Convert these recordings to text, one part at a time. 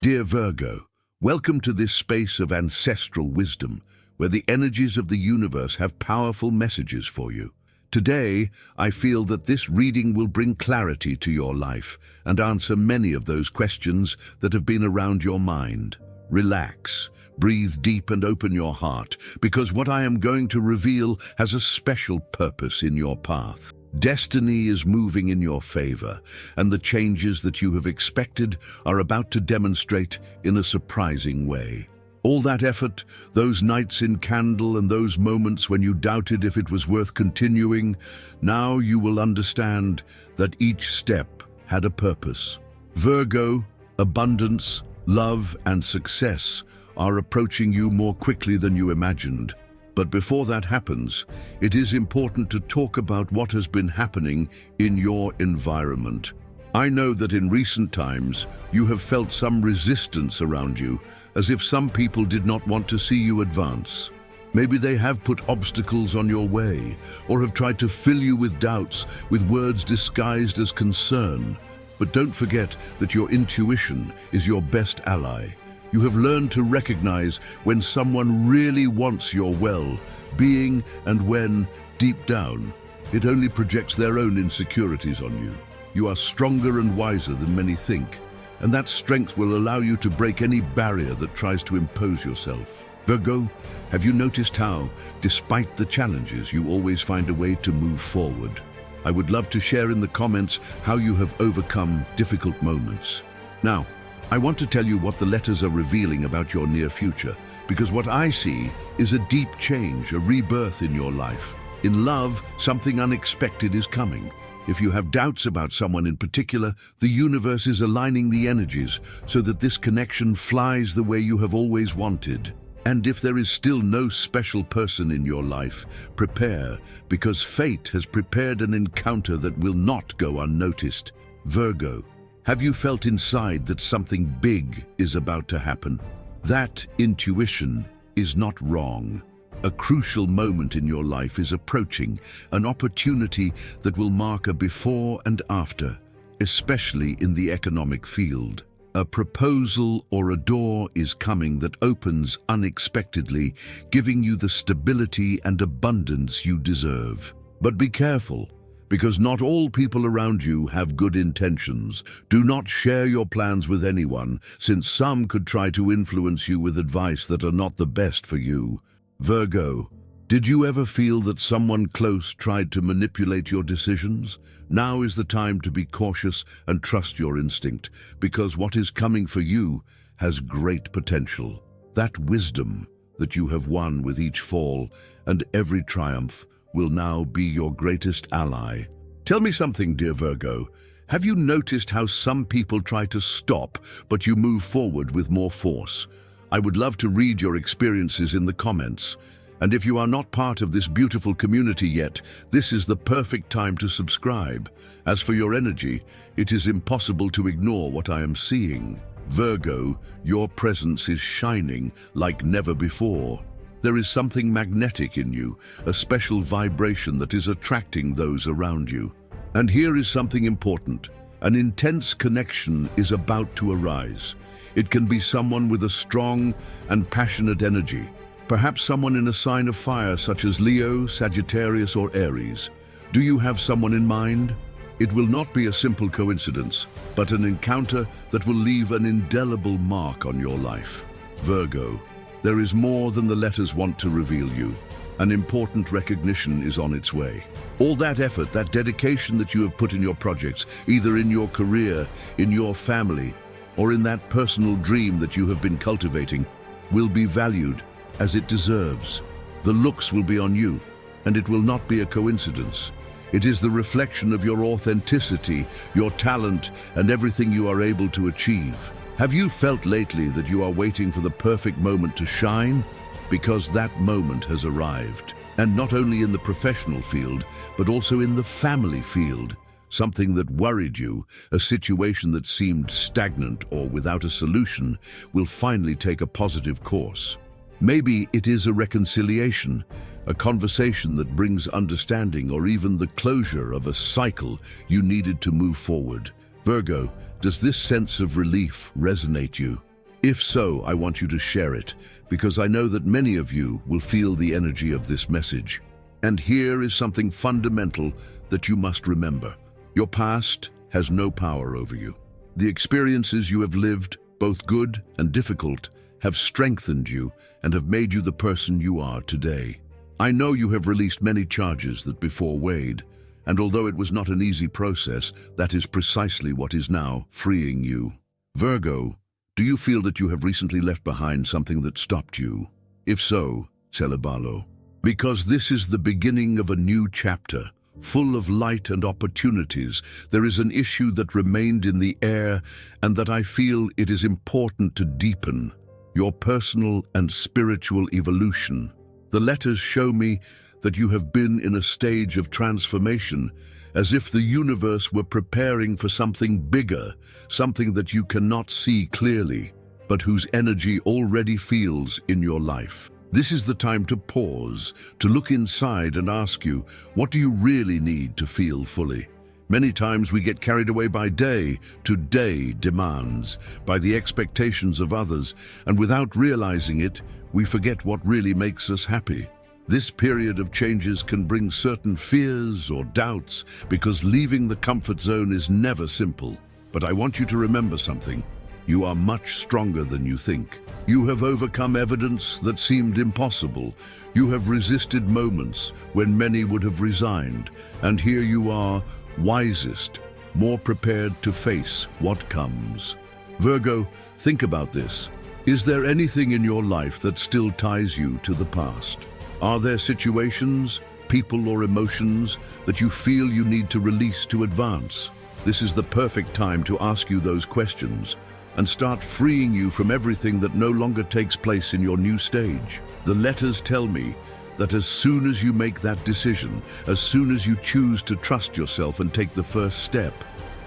Dear Virgo, welcome to this space of ancestral wisdom, where the energies of the universe have powerful messages for you. Today, I feel that this reading will bring clarity to your life and answer many of those questions that have been around your mind. Relax, breathe deep and open your heart, because what I am going to reveal has a special purpose in your path. Destiny is moving in your favor, and the changes that you have expected are about to demonstrate in a surprising way. All that effort, those nights in candle and those moments when you doubted if it was worth continuing, now you will understand that each step had a purpose. Virgo, abundance, love and success are approaching you more quickly than you imagined. But before that happens, it is important to talk about what has been happening in your environment. I know that in recent times, you have felt some resistance around you, as if some people did not want to see you advance. Maybe they have put obstacles on your way, or have tried to fill you with doubts, with words disguised as concern. But don't forget that your intuition is your best ally. You have learned to recognize when someone really wants your well-being and when, deep down, it only projects their own insecurities on you. You are stronger and wiser than many think, and that strength will allow you to break any barrier that tries to impose yourself. Virgo, have you noticed how, despite the challenges, you always find a way to move forward? I would love to share in the comments how you have overcome difficult moments. Now, I want to tell you what the letters are revealing about your near future, because what I see is a deep change, a rebirth in your life. In love, something unexpected is coming. If you have doubts about someone in particular, the universe is aligning the energies so that this connection flies the way you have always wanted. And if there is still no special person in your life, prepare, because fate has prepared an encounter that will not go unnoticed. Virgo, have you felt inside that something big is about to happen? That intuition is not wrong. A crucial moment in your life is approaching, an opportunity that will mark a before and after, especially in the economic field. A proposal or a door is coming that opens unexpectedly, giving you the stability and abundance you deserve. But be careful, because not all people around you have good intentions. Do not share your plans with anyone, since some could try to influence you with advice that are not the best for you. Virgo, did you ever feel that someone close tried to manipulate your decisions? Now is the time to be cautious and trust your instinct, because what is coming for you has great potential. That wisdom that you have won with each fall and every triumph will now be your greatest ally. Tell me something, dear Virgo. Have you noticed how some people try to stop, but you move forward with more force? I would love to read your experiences in the comments. And if you are not part of this beautiful community yet, this is the perfect time to subscribe. As for your energy, it is impossible to ignore what I am seeing. Virgo, your presence is shining like never before. There is something magnetic in you, a special vibration that is attracting those around you. And here is something important. An intense connection is about to arise. It can be someone with a strong and passionate energy, perhaps someone in a sign of fire such as Leo, Sagittarius, or Aries. Do you have someone in mind? It will not be a simple coincidence, but an encounter that will leave an indelible mark on your life. Virgo, there is more than the letters want to reveal you. An important recognition is on its way. All that effort, that dedication that you have put in your projects, either in your career, in your family, or in that personal dream that you have been cultivating, will be valued as it deserves. The looks will be on you, and it will not be a coincidence. It is the reflection of your authenticity, your talent, and everything you are able to achieve. Have you felt lately that you are waiting for the perfect moment to shine? Because that moment has arrived. And not only in the professional field, but also in the family field. Something that worried you, a situation that seemed stagnant or without a solution, will finally take a positive course. Maybe it is a reconciliation, a conversation that brings understanding, or even the closure of a cycle you needed to move forward. Virgo, does this sense of relief resonate you? If so, I want you to share it, because I know that many of you will feel the energy of this message. And here is something fundamental that you must remember. Your past has no power over you. The experiences you have lived, both good and difficult, have strengthened you and have made you the person you are today. I know you have released many charges that before weighed, and although it was not an easy process, that is precisely what is now freeing you. Virgo, do you feel that you have recently left behind something that stopped you? If so, celebralo. Because this is the beginning of a new chapter, full of light and opportunities. There is an issue that remained in the air and that I feel it is important to deepen: your personal and spiritual evolution. The letters show me that you have been in a stage of transformation, as if the universe were preparing for something bigger, something that you cannot see clearly, but whose energy already feels in your life. This is the time to pause, to look inside and ask you, what do you really need to feel fully? Many times we get carried away by day-to-day demands, by the expectations of others, and without realizing it, we forget what really makes us happy. This period of changes can bring certain fears or doubts, because leaving the comfort zone is never simple. But I want you to remember something. You are much stronger than you think. You have overcome evidence that seemed impossible. You have resisted moments when many would have resigned. And here you are, wisest, more prepared to face what comes. Virgo, think about this. Is there anything in your life that still ties you to the past? Are there situations, people, or emotions that you feel you need to release to advance? This is the perfect time to ask you those questions and start freeing you from everything that no longer takes place in your new stage. The letters tell me that as soon as you make that decision, as soon as you choose to trust yourself and take the first step,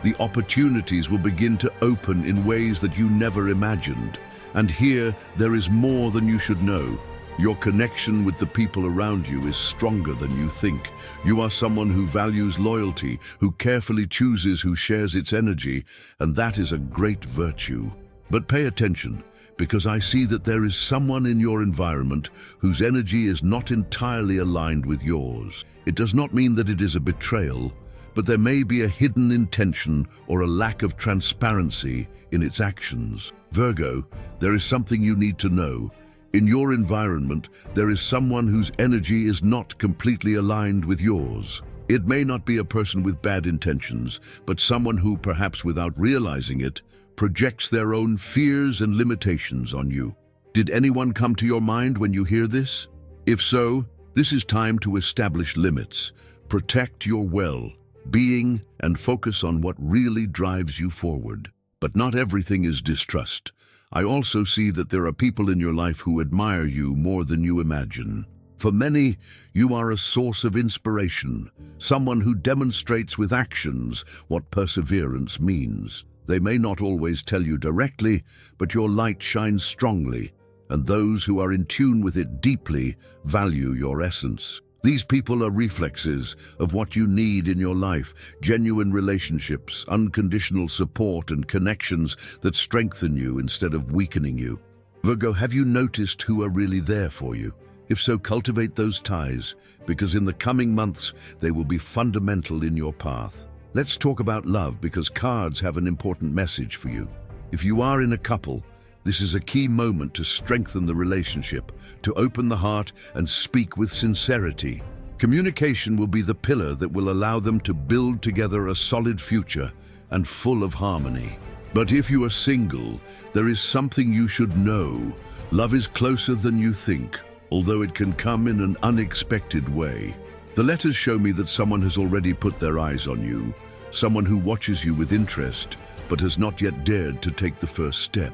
the opportunities will begin to open in ways that you never imagined. And here, there is more than you should know. Your connection with the people around you is stronger than you think. You are someone who values loyalty, who carefully chooses who shares its energy, and that is a great virtue. But pay attention, because I see that there is someone in your environment whose energy is not entirely aligned with yours. It does not mean that it is a betrayal, but there may be a hidden intention or a lack of transparency in its actions. Virgo, there is something you need to know. In your environment, there is someone whose energy is not completely aligned with yours. It may not be a person with bad intentions, but someone who, perhaps without realizing it, projects their own fears and limitations on you. Did anyone come to your mind when you hear this? If so, this is time to establish limits. Protect your well-being and focus on what really drives you forward. But not everything is distrust. I also see that there are people in your life who admire you more than you imagine. For many, you are a source of inspiration, someone who demonstrates with actions what perseverance means. They may not always tell you directly, but your light shines strongly, and those who are in tune with it deeply value your essence. These people are reflexes of what you need in your life: genuine relationships, unconditional support, and connections that strengthen you instead of weakening you. Virgo, have you noticed who are really there for you? If so, cultivate those ties, because in the coming months, they will be fundamental in your path. Let's talk about love, because cards have an important message for you. If you are in a couple, this is a key moment to strengthen the relationship, to open the heart and speak with sincerity. Communication will be the pillar that will allow them to build together a solid future and full of harmony. But if you are single, there is something you should know. Love is closer than you think, although it can come in an unexpected way. The letters show me that someone has already put their eyes on you, someone who watches you with interest, but has not yet dared to take the first step.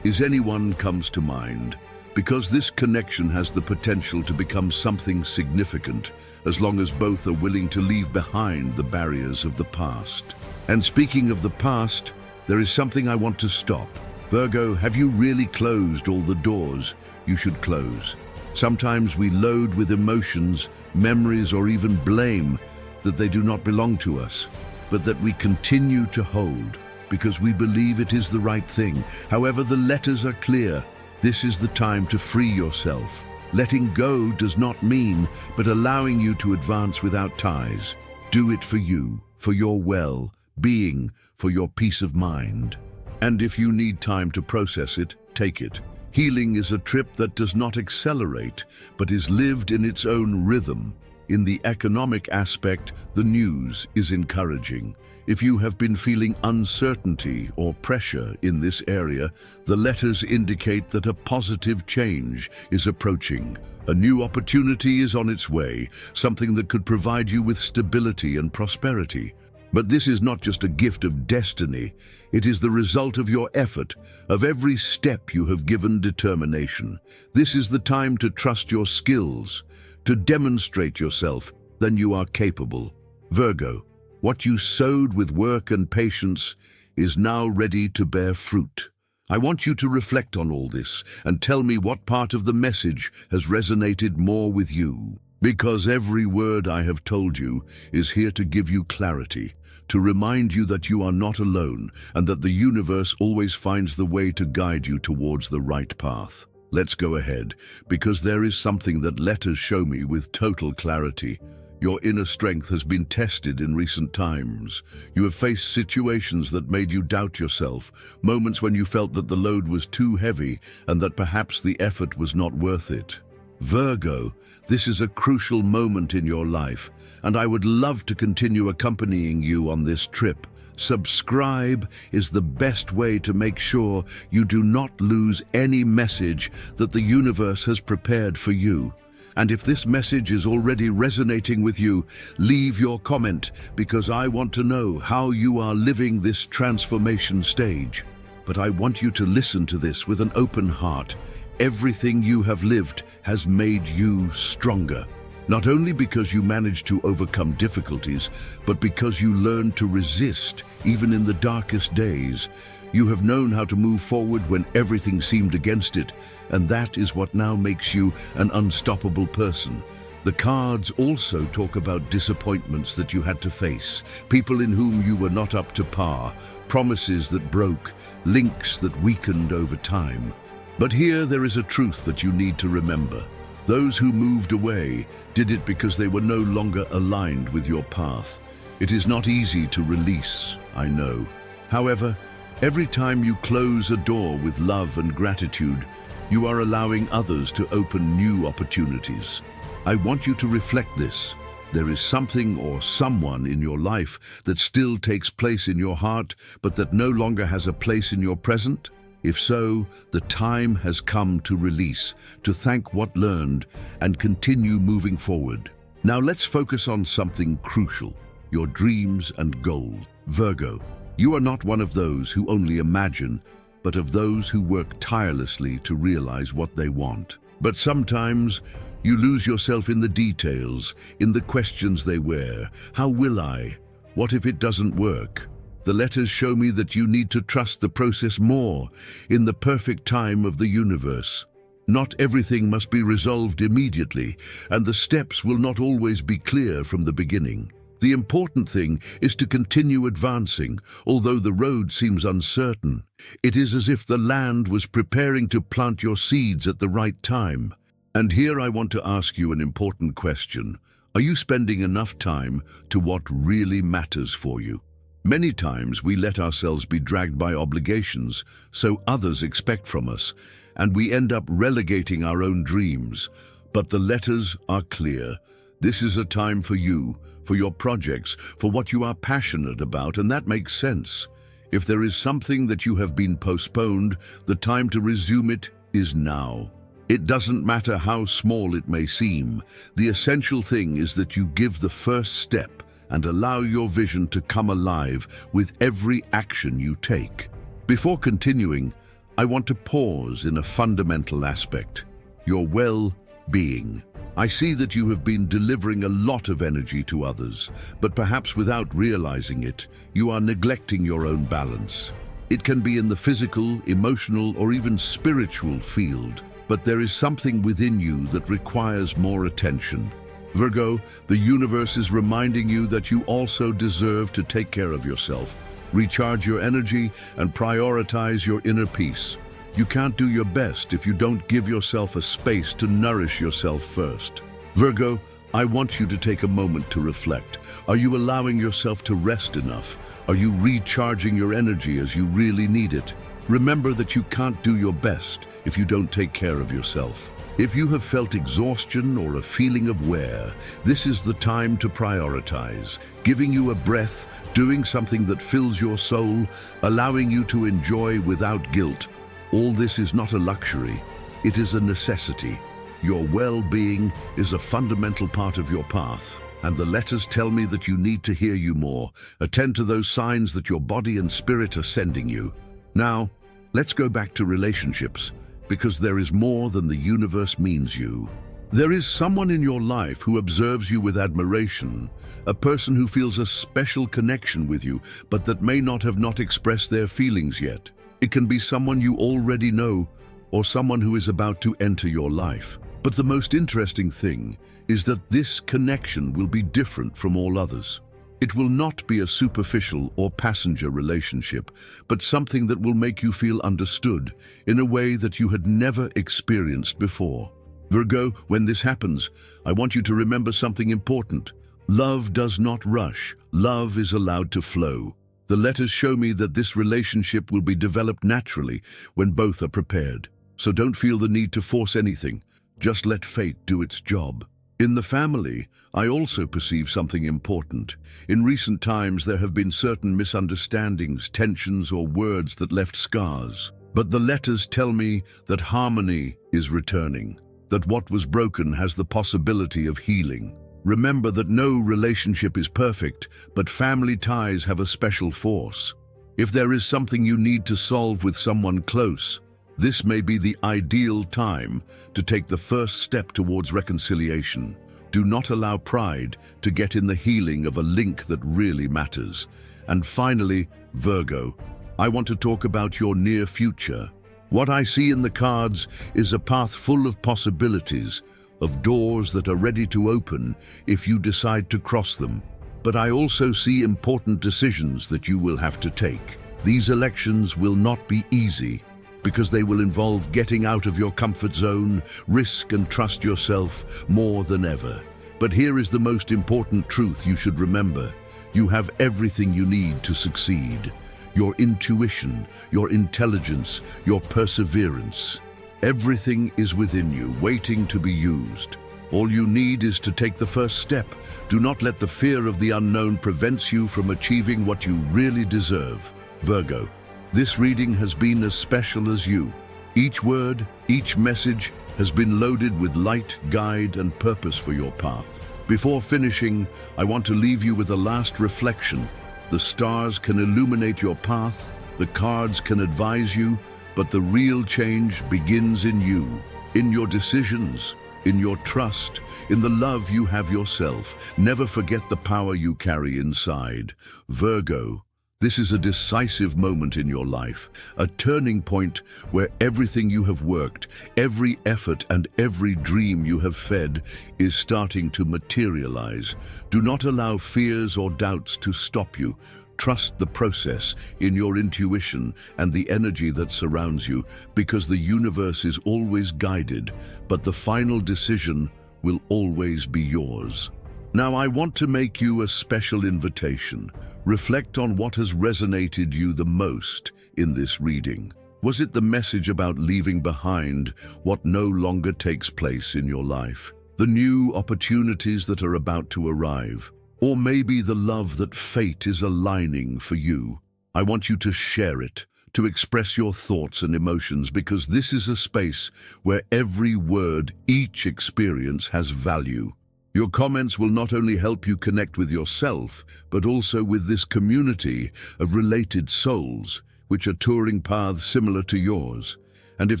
Is anyone comes to mind? Because this connection has the potential to become something significant, as long as both are willing to leave behind the barriers of the past. And speaking of the past, there is something I want to stop. Virgo, have you really closed all the doors you should close? Sometimes we load with emotions, memories, or even blame that they do not belong to us, but that we continue to hold. because we believe it is the right thing. However, the letters are clear. This is the time to free yourself. Letting go does not mean, but allowing you to advance without ties. Do it for you, for your well-being, for your peace of mind. And if you need time to process it, take it. Healing is a trip that does not accelerate, but is lived in its own rhythm. In the economic aspect, the news is encouraging. If you have been feeling uncertainty or pressure in this area, the letters indicate that a positive change is approaching. A new opportunity is on its way, something that could provide you with stability and prosperity. But this is not just a gift of destiny. It is the result of your effort, of every step you have given determination. This is the time to trust your skills, to demonstrate yourself, then you are capable. Virgo, what you sowed with work and patience is now ready to bear fruit. I want you to reflect on all this and tell me what part of the message has resonated more with you. Because every word I have told you is here to give you clarity, to remind you that you are not alone and that the universe always finds the way to guide you towards the right path. Let's go ahead, because there is something that letters show me with total clarity. Your inner strength has been tested in recent times. You have faced situations that made you doubt yourself, moments when you felt that the load was too heavy and that perhaps the effort was not worth it. Virgo, this is a crucial moment in your life, and I would love to continue accompanying you on this trip. Subscribe is the best way to make sure you do not lose any message that the universe has prepared for you. And if this message is already resonating with you, leave your comment, because I want to know how you are living this transformation stage. But I want you to listen to this with an open heart. Everything you have lived has made you stronger. Not only because you managed to overcome difficulties, but because you learned to resist, even in the darkest days. You have known how to move forward when everything seemed against it, and that is what now makes you an unstoppable person. The cards also talk about disappointments that you had to face, people in whom you were not up to par, promises that broke, links that weakened over time. But here there is a truth that you need to remember. Those who moved away did it because they were no longer aligned with your path. It is not easy to release, I know. However, every time you close a door with love and gratitude, you are allowing others to open new opportunities. I want you to reflect this. There is something or someone in your life that still takes place in your heart, but that no longer has a place in your present. If so, the time has come to release, to thank what learned, and continue moving forward. Now let's focus on something crucial, your dreams and goals. Virgo, you are not one of those who only imagine, but of those who work tirelessly to realize what they want. But sometimes you lose yourself in the details, in the questions they wear. How will I? What if it doesn't work? The letters show me that you need to trust the process more, in the perfect time of the universe. Not everything must be resolved immediately, and the steps will not always be clear from the beginning. The important thing is to continue advancing, although the road seems uncertain. It is as if the land was preparing to plant your seeds at the right time. And here I want to ask you an important question. Are you spending enough time to what really matters for you? Many times we let ourselves be dragged by obligations, so others expect from us, and we end up relegating our own dreams. But the letters are clear. This is a time for you, for your projects, for what you are passionate about, and that makes sense. If there is something that you have been postponed, the time to resume it is now. It doesn't matter how small it may seem. The essential thing is that you give the first step and allow your vision to come alive with every action you take. Before continuing, I want to pause in a fundamental aspect, your well-being. I see that you have been delivering a lot of energy to others, but perhaps without realizing it, you are neglecting your own balance. It can be in the physical, emotional, or even spiritual field, but there is something within you that requires more attention. Virgo, the universe is reminding you that you also deserve to take care of yourself. recharge your energy, and prioritize your inner peace. You can't do your best if you don't give yourself a space to nourish yourself first. Virgo, I want you to take a moment to reflect. Are you allowing yourself to rest enough? Are you recharging your energy as you really need it? Remember that you can't do your best if you don't take care of yourself. If you have felt exhaustion or a feeling of wear, this is the time to prioritize, giving you a breath, doing something that fills your soul, allowing you to enjoy without guilt. All this is not a luxury, it is a necessity. Your well-being is a fundamental part of your path, and the letters tell me that you need to hear you more. Attend to those signs that your body and spirit are sending you. Now, let's go back to relationships, because there is more than the universe means you. There is someone in your life who observes you with admiration, a person who feels a special connection with you, but that may not have expressed their feelings yet. It can be someone you already know, or someone who is about to enter your life. But the most interesting thing is that this connection will be different from all others. It will not be a superficial or passenger relationship, but something that will make you feel understood in a way that you had never experienced before. Virgo, when this happens, I want you to remember something important. Love does not rush. Love is allowed to flow. The letters show me that this relationship will be developed naturally when both are prepared. So don't feel the need to force anything. Just let fate do its job. In the family, I also perceive something important. In recent times, there have been certain misunderstandings, tensions, or words that left scars. But the letters tell me that harmony is returning, that what was broken has the possibility of healing. Remember that no relationship is perfect, but family ties have a special force. If there is something you need to solve with someone close, this may be the ideal time to take the first step towards reconciliation. Do not allow pride to get in the healing of a link that really matters. And finally, Virgo, I want to talk about your near future. What I see in the cards is a path full of possibilities, of doors that are ready to open if you decide to cross them. But I also see important decisions that you will have to take. These elections will not be easy, because they will involve getting out of your comfort zone, risk and trust yourself more than ever. But here is the most important truth you should remember. You have everything you need to succeed. Your intuition, your intelligence, your perseverance. Everything is within you, waiting to be used. All you need is to take the first step. Do not let the fear of the unknown prevent you from achieving what you really deserve. Virgo, this reading has been as special as you. Each word, each message has been loaded with light, guide, and purpose for your path. Before finishing, I want to leave you with a last reflection. The stars can illuminate your path, the cards can advise you, but the real change begins in you, in your decisions, in your trust, in the love you have yourself. Never forget the power you carry inside. Virgo, this is a decisive moment in your life, a turning point where everything you have worked, every effort and every dream you have fed is starting to materialize. Do not allow fears or doubts to stop you. Trust the process in your intuition and the energy that surrounds you, because the universe is always guided, but the final decision will always be yours. Now I want to make you a special invitation. Reflect on what has resonated you the most in this reading. Was it the message about leaving behind what no longer takes place in your life? The new opportunities that are about to arrive? Or maybe the love that fate is aligning for you? I want you to share it, to express your thoughts and emotions, because this is a space where every word, each experience has value. Your comments will not only help you connect with yourself, but also with this community of related souls, which are touring paths similar to yours. And if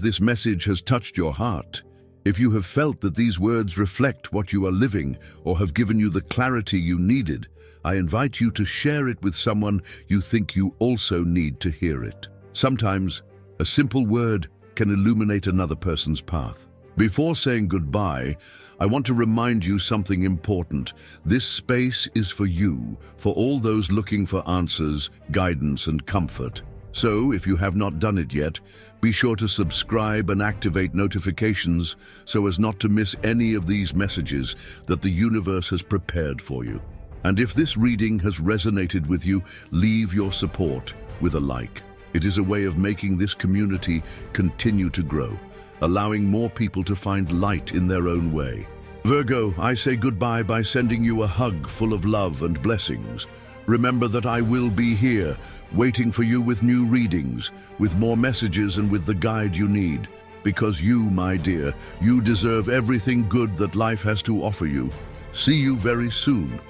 this message has touched your heart, if you have felt that these words reflect what you are living or have given you the clarity you needed, I invite you to share it with someone you think you also need to hear it. Sometimes, a simple word can illuminate another person's path. Before saying goodbye, I want to remind you something important. This space is for you, for all those looking for answers, guidance, and comfort. So, if you have not done it yet, be sure to subscribe and activate notifications so as not to miss any of these messages that the universe has prepared for you. And if this reading has resonated with you, leave your support with a like. It is a way of making this community continue to grow, allowing more people to find light in their own way. Virgo, I say goodbye by sending you a hug full of love and blessings. Remember that I will be here, waiting for you with new readings, with more messages and with the guide you need. Because you, my dear, you deserve everything good that life has to offer you. See you very soon.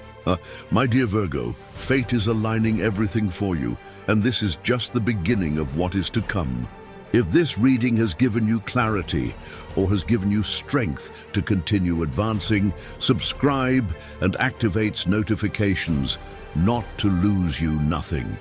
My dear Virgo, fate is aligning everything for you, and this is just the beginning of what is to come. If this reading has given you clarity or has given you strength to continue advancing, subscribe and activates notifications, not to lose you nothing.